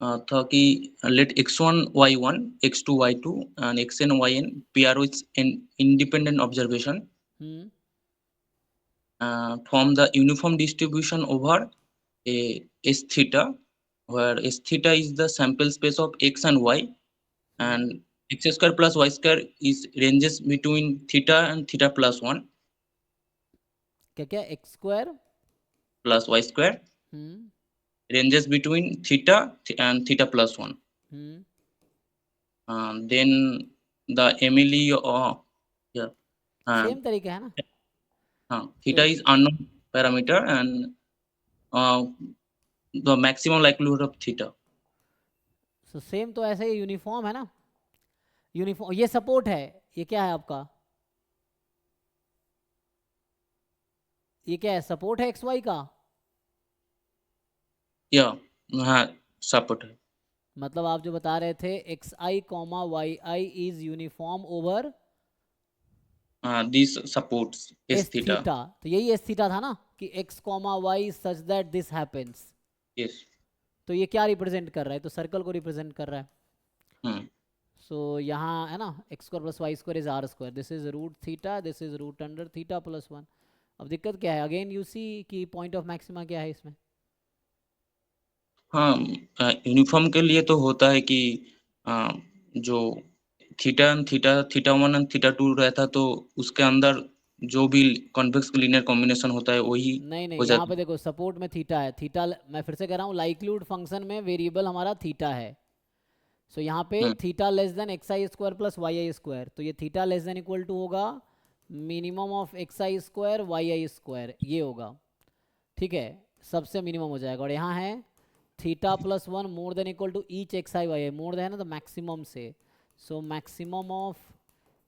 था कि let x1 y1 x2 y2 and xn yn pair with an independent observation hmm from the uniform distribution over a s theta, where s theta is the sample space of x and y, hmm and x square plus y square is ranges between theta and theta plus 1 क्या क्या x square plus y square hmm ranges between theta and theta plus 1. Hmm Then the Emily, yeah, same and तरीका है ना theta तो is unknown parameter and uh, the maximum likelihood of theta. Same तो ऐसे ही uniform है ना uniform ये support है ये क्या है आपका ये क्या है सपोर्ट है एक्स वाई का Yeah, हाँ support है. मतलब आप जो बता रहे थे X I comma Y I is uniform over This supports S S theta. Theta तो यही एस थीटा था ना कि X comma Y such that this happens Yes. तो ये क्या रिप्रेजेंट कर रहा है तो सर्कल को रिप्रेजेंट कर रहा है Hmm. सो यहाँ है ना X square plus Y square is R square this is root theta this is root under theta plus one अब दिक्कत क्या है अगेन यू सी कि पॉइंट ऑफ मैक्सिमा क्या है इसमें हाँ यूनिफॉर्म के लिए तो होता है कि जो theta theta theta one and theta two रहता तो उसके अंदर जो भी कॉन्वेक्स लीनियर कॉम्बिनेशन होता है वही नहीं नहीं हो यहाँ जाता पे देखो सपोर्ट में थीटा है थीटा मैं फिर से कह रहा हूँ लाइक्लीहुड फंक्शन में वेरिएबल हमारा थीटा है सो यहाँ पे है। Theta less than X I square plus Y I square तो ये theta less than equal to होगा minimum of X I square Y I square ये होगा ठीक है सबसे मिनिमम हो जाएगा और यहाँ है theta plus one more than equal to each X I Y I more than है ना तो मैक्सिमम से so maximum of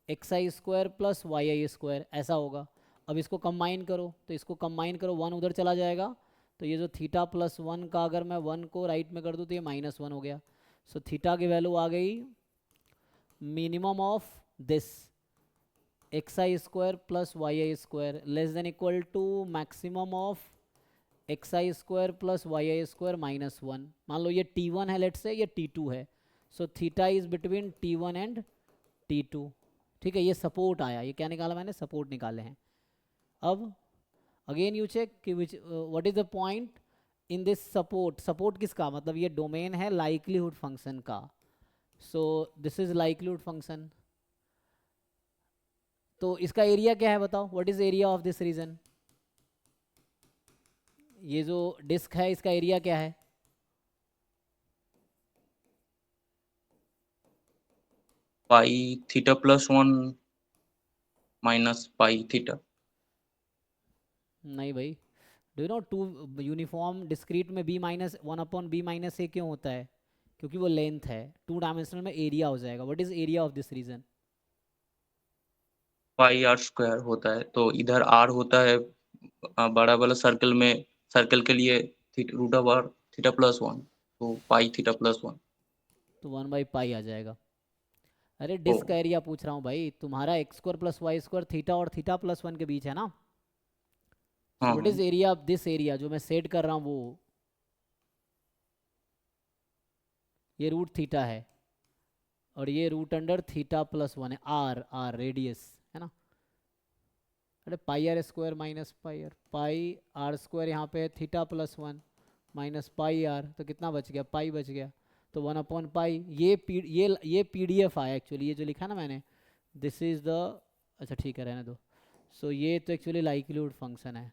X I square plus Y I square ऐसा होगा अब इसको कंबाइन करो तो इसको कंबाइन करो वन उधर चला जाएगा तो ये जो थीटा प्लस वन का अगर मैं वन को राइट में कर दूँ तो ये माइनस वन हो गया सो थीटा की वैल्यू आ गई minimum of this X I square plus Y I square less than equal to maximum of X I square plus Y I square minus one मान लो ये टी वन है late से ये T two है so theta is between T one and T two ठीक है ये सपोर्ट आया ये क्या निकाला मैंने सपोर्ट निकाले हैं अब अगेन यू चेक कि which what is the point in this support support किसका मतलब ये डोमेन है लाइक्लीहुड फंक्शन का so this is likelihood function तो इसका एरिया क्या है बताओ what is area of this region ये जो डिस्क है इसका एरिया क्या है pi theta plus one minus pi theta. नहीं भाई do know to uniform discrete में B minus one upon B minus A क्यों होता है क्योंकि वो लेंथ है टू डायमेंशनल में एरिया हो जाएगा what is area of this region pi R square होता है तो इधर आर होता है बड़ा वाला सर्कल में सर्कल के लिए root of R theta plus one तो पाई थीटा प्लस वन. तो वन बाई पाई आ जाएगा अरे ओ डिस्क एरिया पूछ रहा हूँ भाई तुम्हारा X square plus Y square theta और थीटा प्लस वन के बीच है ना सो हाँ व्हाट हाँ. Is area of this area जो मैं सेट कर रहा हूँ वो ये रूट थीटा है और ये root under theta plus one है आर आर रेडियस है ना अरे pi R square minus pi R square यहाँ पे है theta plus one minus pi R तो कितना बच गया पाई बच गया तो वन अपॉन पाई ये पी डी एफ आया एक्चुअली ये जो लिखा ना मैंने दिस इज़ द अच्छा ठीक है रहने दो सो ये तो एक्चुअली लाइक्लीहुड फंक्शन है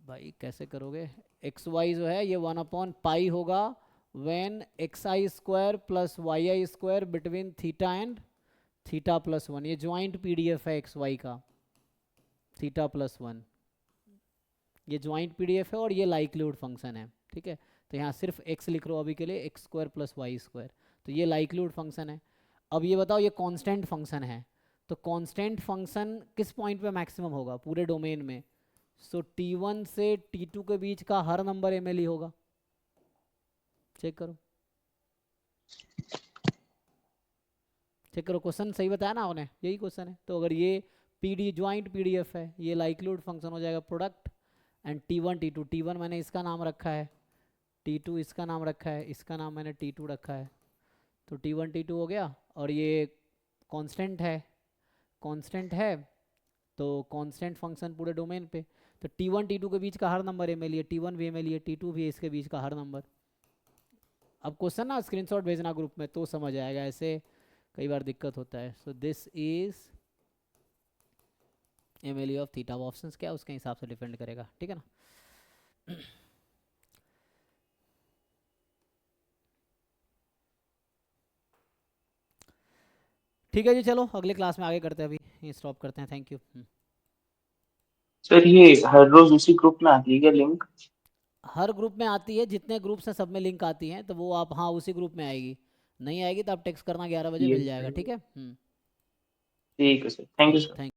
भाई कैसे करोगे एक्स वाई जो है ये वन अपॉन पाई होगा when X I square plus Y I square between theta and theta plus one ये ज्वाइंट पी डी एफ है एक्स वाई का थीटा प्लस वन ये ज्वाइंट पीडीएफ है और ये लाइक्लीहुड फंक्शन है ठीक है तो यहाँ सिर्फ x लिख रहा हूँ अभी के लिए X square plus Y square तो ये लाइक्लीहुड फंक्शन है अब ये बताओ ये कांस्टेंट फंक्शन है तो कांस्टेंट फंक्शन किस पॉइंट पे मैक्सिमम होगा पूरे डोमेन में सो t1 से t2 के बीच का हर नंबर एम एल ही होगा चेक करो चेक करो क्वेश्चन सही बताया ना उन्हें यही क्वेश्चन है तो अगर ये पीडी ज्वाइंट पीडीएफ है ये लाइक्लीहुड फंक्शन हो जाएगा प्रोडक्ट एंड टी वन मैंने इसका नाम रखा है T2 इसका नाम रखा है, इसका नाम मैंने T2 रखा है, तो T1 T2 हो गया। और ये कांस्टेंट है, कांस्टेंट है, तो कांस्टेंट फंक्शन पूरे डोमेन पे, तो T1 T2 के बीच का हर नंबर ए में लिए, T1 भी ए में लिए, T2 भी इसके बीच का हर नंबर। अब क्वेश्चन ना स्क्रीनशॉट भेजना ग्रुप में तो समझ आएगा, ऐसे कई बार दिक्कत होता है। So this is M L of theta. Option क्या है उसके हिसाब से डिपेंड करेगा, ठीक है ना। ठीक है जी, चलो अगले क्लास में आगे करते हैं, अभी स्टॉप करते हैं। Thank you. सर ये हर रोज उसी ग्रुप में आती है क्या लिंक? हर ग्रुप में आती है, जितने ग्रुप्स हैं सब में लिंक आती है, तो वो आप, हाँ उसी ग्रुप में आएगी। नहीं आएगी तो आप टेक्स्ट करना, 11 बजे मिल जाएगा, ठीक है। ठीक है sir, thank you sir. Thank